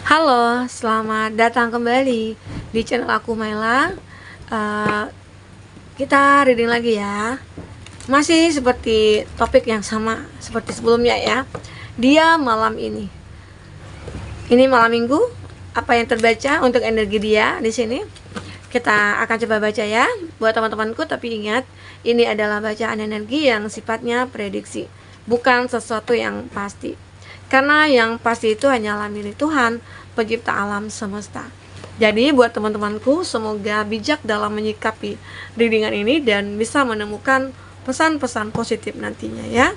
Halo, selamat datang kembali di channel aku Maila. Kita reading lagi ya. Masih seperti topik yang sama seperti sebelumnya ya. Dia malam ini. Ini malam minggu. Apa yang terbaca untuk energi dia di sini? Kita akan coba baca ya buat teman-temanku, tapi ingat ini adalah bacaan energi yang sifatnya prediksi, bukan sesuatu yang pasti. Karena yang pasti itu hanyalah milik Tuhan, pencipta alam semesta. Jadi buat teman-temanku, semoga bijak dalam menyikapi readingan ini dan bisa menemukan pesan-pesan positif nantinya ya.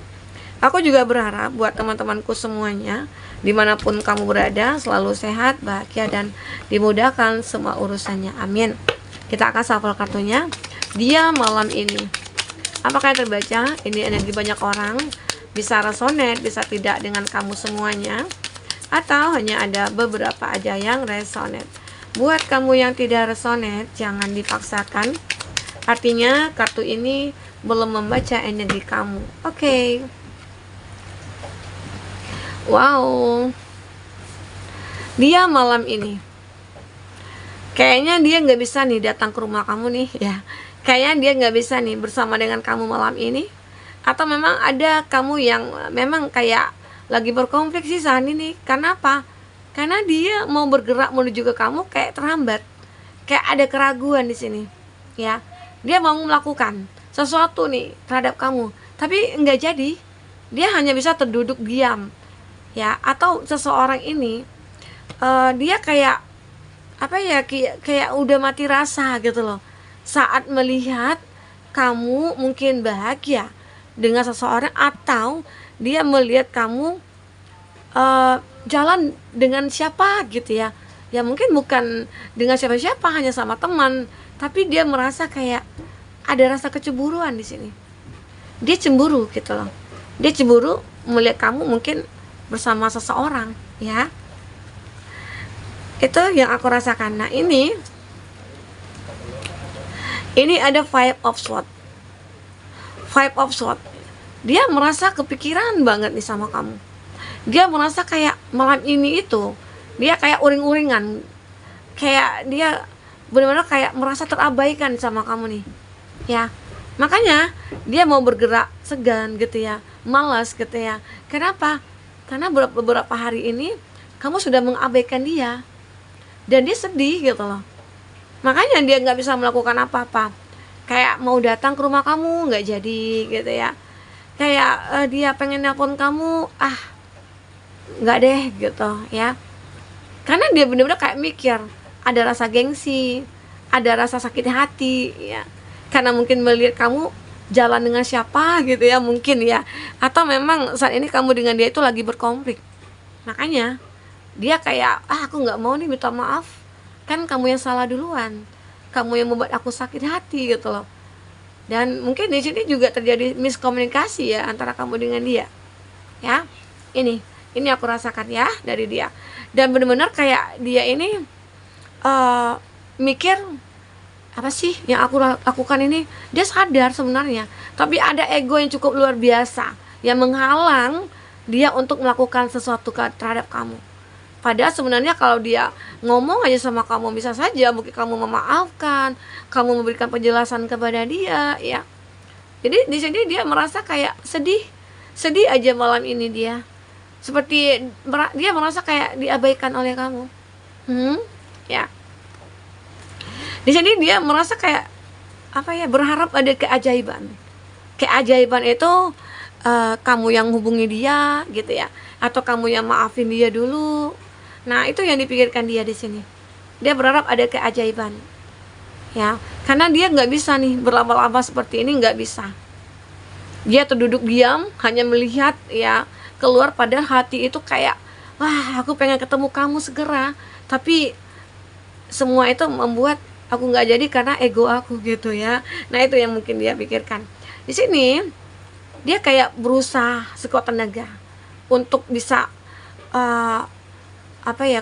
Aku juga berharap buat teman-temanku semuanya, dimanapun kamu berada, selalu sehat, bahagia, dan dimudahkan semua urusannya. Amin. Kita akan shuffle kartunya. Dia malam ini. Apakah yang terbaca? Ini energi banyak orang. Bisa resonate, bisa tidak dengan kamu semuanya, atau hanya ada beberapa aja yang resonate. Buat kamu yang tidak resonate, jangan dipaksakan. Artinya kartu ini belum membaca energi kamu. Oke. Wow. Dia malam ini. Kayaknya dia nggak bisa nih datang ke rumah kamu nih ya. Kayaknya dia nggak bisa nih bersama dengan kamu malam ini. Atau memang ada kamu yang memang kayak lagi berkonflik sih saat ini. Karena apa? Karena dia mau bergerak menuju ke kamu kayak terhambat, kayak ada keraguan di sini ya. Dia mau melakukan sesuatu nih terhadap kamu, tapi nggak jadi. Dia hanya bisa terduduk diam ya. Atau seseorang ini dia kayak apa ya, kayak udah mati rasa gitu loh saat melihat kamu mungkin bahagia dengan seseorang, atau dia melihat kamu jalan dengan siapa gitu ya. Ya mungkin bukan dengan siapa-siapa, hanya sama teman, tapi dia merasa kayak ada rasa kecemburuan di sini. Dia cemburu gitu loh. Dia cemburu melihat kamu mungkin bersama seseorang ya. Itu yang aku rasakan. Nah, ini ada Five of Swords. Five of Swords. Dia merasa kepikiran banget nih sama kamu. Dia merasa kayak malam ini itu dia kayak uring-uringan. Kayak dia benar-benar kayak merasa terabaikan sama kamu nih. Ya. Makanya dia mau bergerak segan gitu ya, malas gitu ya. Kenapa? Karena beberapa hari ini kamu sudah mengabaikan dia. Dan dia sedih gitu loh. Makanya dia nggak bisa melakukan apa-apa. Kayak mau datang ke rumah kamu nggak jadi gitu ya. Kayak dia pengen nelpon kamu, nggak deh gitu ya. Karena dia benar-benar kayak mikir, ada rasa gengsi, ada rasa sakit hati ya. Karena mungkin melihat kamu jalan dengan siapa gitu ya, mungkin ya. Atau memang saat ini kamu dengan dia itu lagi berkonflik. Makanya dia kayak, aku nggak mau nih minta maaf. Kan kamu yang salah duluan, kamu yang membuat aku sakit hati gitu loh. Dan mungkin di sini juga terjadi miskomunikasi ya antara kamu dengan dia ya. Ini aku rasakan ya dari dia. Dan benar-benar kayak dia ini mikir, apa sih yang aku lakukan ini. Dia sadar sebenarnya, tapi ada ego yang cukup luar biasa yang menghalang dia untuk melakukan sesuatu terhadap kamu. Padahal sebenarnya kalau dia ngomong aja sama kamu, bisa saja mungkin kamu memaafkan, kamu memberikan penjelasan kepada dia ya. Jadi di sini dia merasa kayak sedih aja malam ini dia. Seperti dia merasa kayak diabaikan oleh kamu. Ya. Di sini dia merasa kayak apa ya, berharap ada keajaiban. Keajaiban itu kamu yang hubungi dia gitu ya, atau kamu yang maafin dia dulu. Nah, itu yang dipikirkan dia di sini. Dia berharap ada keajaiban. Ya, karena dia nggak bisa nih berlama-lama seperti ini, nggak bisa. Dia terduduk diam, hanya melihat ya keluar, padahal hati itu kayak, wah, aku pengen ketemu kamu segera. Tapi semua itu membuat aku nggak jadi karena ego aku gitu ya. Nah, itu yang mungkin dia pikirkan. Di sini dia kayak berusaha sekuat tenaga untuk bisa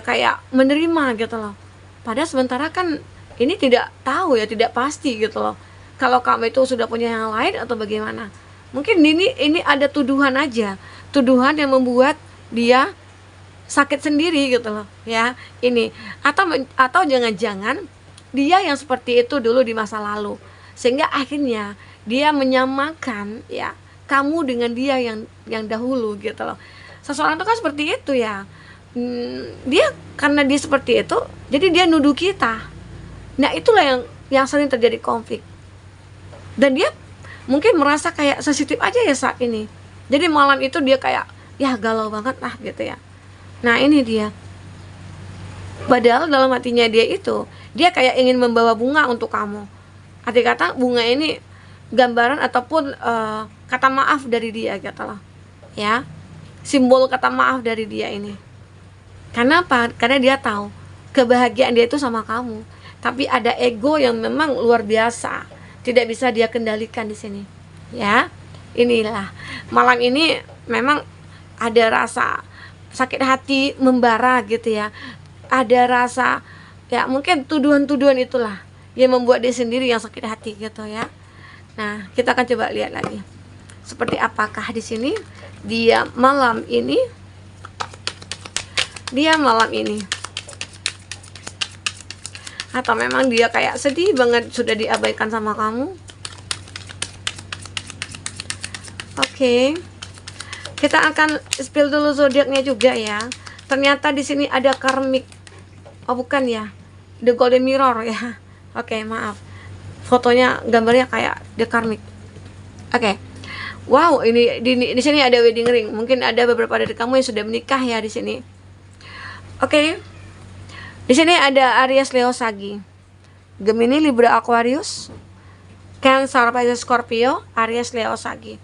kayak menerima gitu loh. Padahal sementara kan ini tidak tahu ya, tidak pasti gitu loh. Kalau kamu itu sudah punya yang lain atau bagaimana. Mungkin ini ada tuduhan aja. Tuduhan yang membuat dia sakit sendiri gitu loh ya. Ini atau jangan-jangan dia yang seperti itu dulu di masa lalu, sehingga akhirnya dia menyamakan ya kamu dengan dia yang dahulu gitu loh. Seseorang itu kan seperti itu ya. Dia karena dia seperti itu, jadi dia nuduh kita. Nah, itulah yang sering terjadi konflik. Dan dia mungkin merasa kayak sensitif aja ya saat ini. Jadi malam itu dia kayak ya galau banget lah gitu ya. Nah, ini dia. Padahal dalam hatinya dia itu, dia kayak ingin membawa bunga untuk kamu. Arti kata bunga ini gambaran ataupun kata maaf dari dia gitu loh. Ya. Simbol kata maaf dari dia ini. Karena apa? Karena dia tahu kebahagiaan dia itu sama kamu. Tapi ada ego yang memang luar biasa, tidak bisa dia kendalikan di sini. Ya. Inilah. Malam ini memang ada rasa sakit hati membara gitu ya. Ada rasa ya mungkin tuduhan-tuduhan itulah yang membuat dia sendiri yang sakit hati gitu ya. Nah, kita akan coba lihat lagi. Seperti apakah di sini dia malam ini atau memang dia kayak sedih banget sudah diabaikan sama kamu. Oke. Kita akan spill dulu zodiaknya juga ya. Ternyata di sini ada karmik. Oh, bukan ya. The Golden Mirror ya. Oke, maaf. Fotonya gambarnya kayak the karmik. Oke. Wow, ini di sini ada wedding ring. Mungkin ada beberapa dari kamu yang sudah menikah ya di sini. Oke. Di sini ada Aries, Leo, Sagi, Gemini, Libra, Aquarius, Cancer, Pisces, Scorpio, Aries, Leo, Sagi.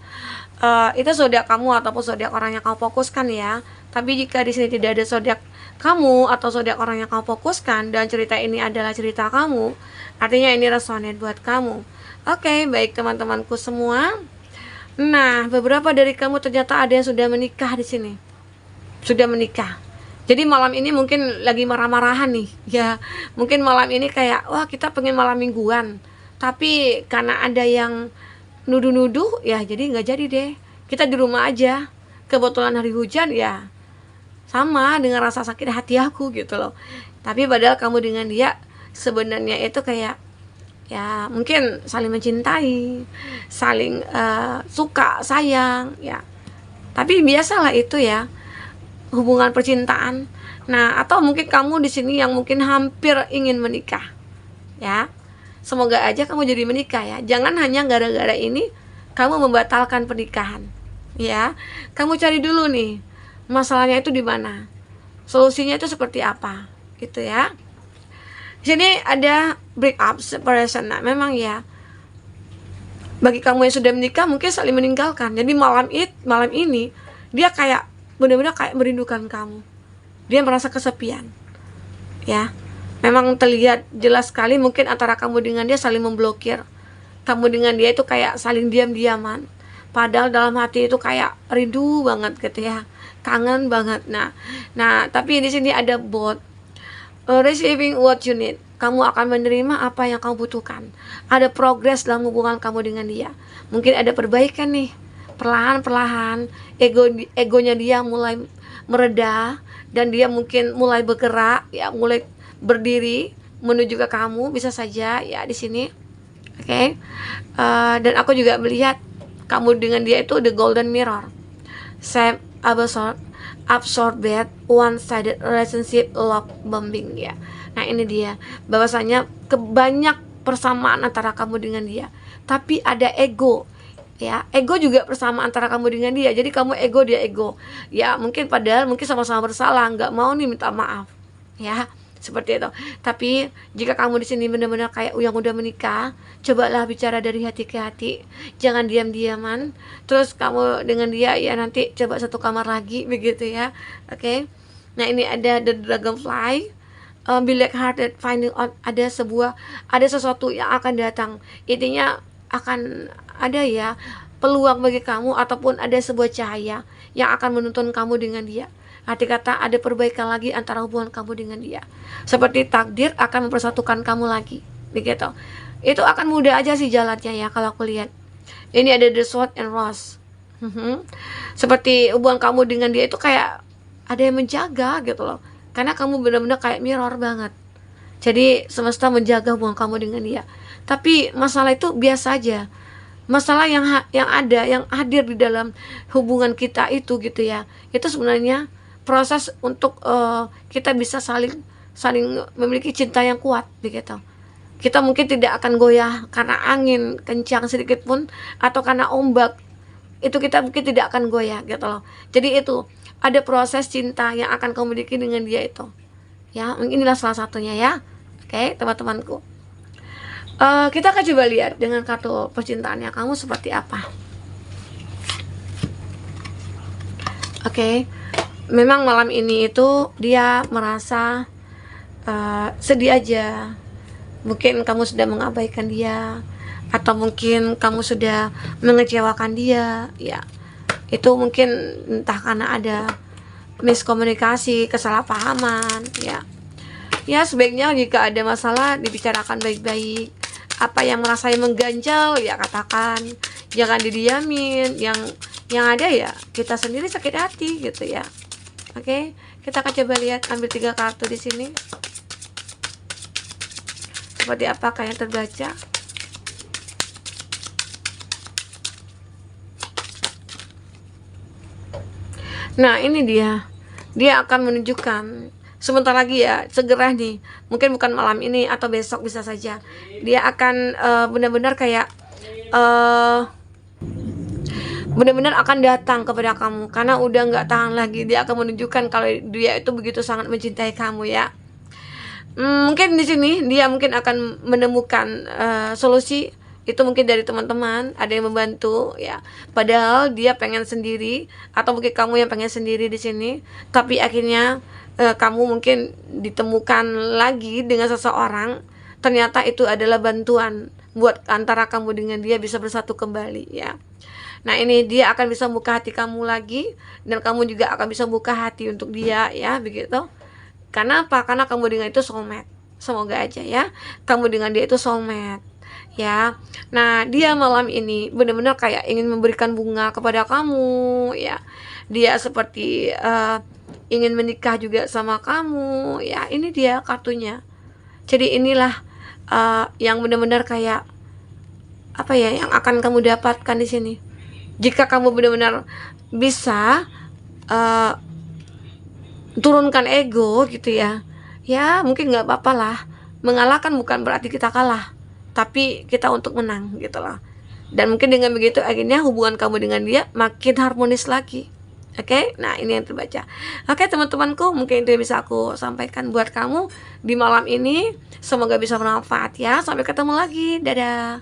Itu zodiak kamu ataupun zodiak orang yang kamu fokuskan ya. Tapi jika di sini tidak ada zodiak kamu atau zodiak orang yang kamu fokuskan dan cerita ini adalah cerita kamu, artinya ini resonate buat kamu. Oke, baik teman-temanku semua. Nah, beberapa dari kamu ternyata ada yang sudah menikah di sini. Sudah menikah. Jadi malam ini mungkin lagi marah-marahan nih. Ya, mungkin malam ini kayak wah kita pengen malam mingguan. Tapi karena ada yang nuduh-nuduh ya jadi nggak jadi deh. Kita di rumah aja. Kebetulan hari hujan ya. Sama dengan rasa sakit hati aku gitu loh. Tapi padahal kamu dengan dia sebenarnya itu kayak ya mungkin saling mencintai, saling suka, sayang ya. Tapi biasalah itu ya hubungan percintaan. Nah, atau mungkin kamu di sini yang mungkin hampir ingin menikah. Ya. Semoga aja kamu jadi menikah ya. Jangan hanya gara-gara ini kamu membatalkan pernikahan. Ya. Kamu cari dulu nih masalahnya itu di mana. Solusinya itu seperti apa? Gitu ya. Di sini ada break up, separation. Nah, memang ya bagi kamu yang sudah menikah mungkin saling meninggalkan. Jadi malam ini dia kayak benar-benar kayak merindukan kamu. Dia merasa kesepian. Ya. Memang terlihat jelas sekali mungkin antara kamu dengan dia saling memblokir. Kamu dengan dia itu kayak saling diam-diaman. Padahal dalam hati itu kayak rindu banget gitu ya. Kangen banget. Nah, tapi di sini ada both. Receiving what you need. Kamu akan menerima apa yang kamu butuhkan. Ada progres dalam hubungan kamu dengan dia. Mungkin ada perbaikan nih. Perlahan-perlahan egonya dia mulai mereda dan dia mungkin mulai bergerak ya, mulai berdiri menuju ke kamu, bisa saja ya di sini. Oke. Dan aku juga melihat kamu dengan dia itu the golden mirror. Same absorbed one-sided relationship love bombing ya. Nah, ini dia. Bahwasanya banyak persamaan antara kamu dengan dia. Tapi ada ego. Ya, ego juga bersama antara kamu dengan dia. Jadi kamu ego, dia ego. Ya, mungkin padahal mungkin sama-sama bersalah, nggak mau nih minta maaf. Ya, seperti itu. Tapi jika kamu di sini benar-benar kayak yang udah menikah, cobalah bicara dari hati ke hati. Jangan diam-diaman. Terus kamu dengan dia ya nanti coba satu kamar lagi begitu ya. Oke. Nah, ini ada the dragonfly. Be like hearted finding out, ada sesuatu yang akan datang. Intinya akan ada ya peluang bagi kamu ataupun ada sebuah cahaya yang akan menuntun kamu dengan dia. Arti kata ada perbaikan lagi antara hubungan kamu dengan dia. Seperti takdir akan mempersatukan kamu lagi. Begitu. Itu akan mudah aja sih jalannya ya kalau aku lihat. Ini ada the sword and rose. Seperti hubungan kamu dengan dia itu kayak ada yang menjaga gitu loh, karena kamu benar-benar kayak mirror banget. Jadi semesta menjaga hubungan kamu dengan dia. Tapi masalah itu biasa aja. Masalah yang ada, yang hadir di dalam hubungan kita itu gitu ya, itu sebenarnya proses untuk kita bisa saling saling memiliki cinta yang kuat begitu. Kita mungkin tidak akan goyah karena angin kencang sedikit pun, atau karena ombak, itu kita mungkin tidak akan goyah gitu loh. Jadi itu ada proses cinta yang akan kamu miliki dengan dia itu ya. Inilah salah satunya ya. Oke teman-temanku, kita akan coba lihat dengan kartu percintaannya kamu seperti apa. Oke, memang malam ini itu dia merasa sedih aja. Mungkin kamu sudah mengabaikan dia, atau mungkin kamu sudah mengecewakan dia ya. Itu mungkin entah karena ada miskomunikasi, kesalahpahaman ya. Ya sebaiknya jika ada masalah dibicarakan baik-baik. Apa yang merasa mengganjal ya katakan, jangan didiamin. Yang ada ya kita sendiri sakit hati gitu ya. Oke, kita akan coba lihat, ambil 3 kartu di sini. Seperti apakah yang terbaca? Nah ini dia akan menunjukkan sebentar lagi ya, segera nih, mungkin bukan malam ini atau besok bisa saja, dia akan benar-benar kayak benar-benar akan datang kepada kamu karena udah nggak tahan lagi. Dia akan menunjukkan kalau dia itu begitu sangat mencintai kamu ya. Mungkin di sini dia mungkin akan menemukan solusi itu, mungkin dari teman-teman ada yang membantu ya, padahal dia pengen sendiri, atau mungkin kamu yang pengen sendiri di sini, tapi akhirnya kamu mungkin ditemukan lagi dengan seseorang, ternyata itu adalah bantuan buat antara kamu dengan dia bisa bersatu kembali ya. Nah ini dia akan bisa buka hati kamu lagi, dan kamu juga akan bisa buka hati untuk dia ya begitu. Karena apa? Karena kamu dengan itu soulmate. Semoga aja ya kamu dengan dia itu soulmate ya. Nah dia malam ini benar-benar kayak ingin memberikan bunga kepada kamu ya. Dia seperti ingin menikah juga sama kamu ya. Ini dia kartunya. Jadi inilah yang benar-benar kayak apa ya yang akan kamu dapatkan di sini. Jika kamu benar-benar bisa turunkan ego gitu ya, ya mungkin nggak apa-apa lah. Mengalahkan bukan berarti kita kalah, tapi kita untuk menang gitu loh. Dan mungkin dengan begitu akhirnya hubungan kamu dengan dia makin harmonis lagi. Oke, nah ini yang terbaca. Oke teman-temanku, mungkin itu yang bisa aku sampaikan buat kamu di malam ini. Semoga bisa bermanfaat ya. Sampai ketemu lagi, dadah.